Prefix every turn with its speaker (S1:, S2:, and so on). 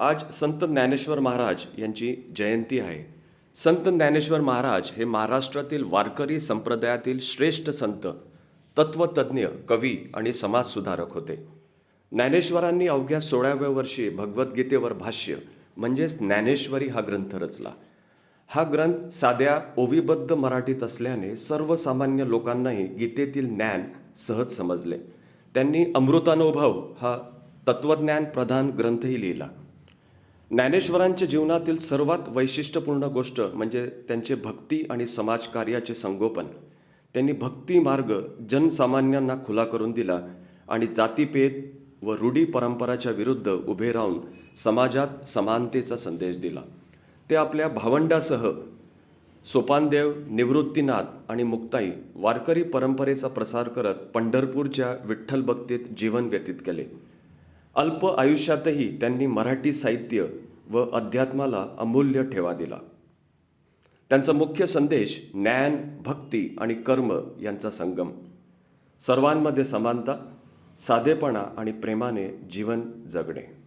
S1: आज संत ज्ञानेश्वर महाराज यांची जयंती आहे. संत ज्ञानेश्वर महाराज हे महाराष्ट्रातील वारकरी संप्रदायातील श्रेष्ठ संत, तत्वतज्ञ, कवी आणि समाजसुधारक होते. ज्ञानेश्वरांनी अवघ्या 16व्या वर्षी भगवद्गीतेवर भाष्य म्हणजेच ज्ञानेश्वरी हा ग्रंथ रचला. हा ग्रंथ साध्या ओवीबद्ध मराठीत असल्याने सर्वसामान्य लोकांनाही गीतेतील ज्ञान सहज समजले. त्यांनी अमृतानुभव हा तत्वज्ञान प्रधान ग्रंथही लिहिला. ज्ञानेश्वरांच्या जीवनातील सर्वात वैशिष्ट्यपूर्ण गोष्ट म्हणजे त्यांचे भक्ती आणि समाजकार्याचे संगोपन. त्यांनी भक्ती मार्ग जनसामान्यांना खुला करून दिला आणि जातीभेद व रूढी परंपराच्या विरुद्ध उभे राहून समाजात समानतेचा संदेश दिला. ते आपल्या भावंडासह सोपानदेव, निवृत्तीनाथ आणि मुक्ताई वारकरी परंपरेचा प्रसार करत पंढरपूरच्या विठ्ठल भक्तीत जीवन व्यतीत केले. अल्प आयुष्यातही त्यांनी मराठी साहित्य व अध्यात्माला अमूल्य ठेवा दिला. त्यांचा मुख्य संदेश ज्ञान, भक्ती आणि कर्म यांचा संगम. सर्वांमध्ये समानता, साधेपणा आणि प्रेमाने जीवन जगणे.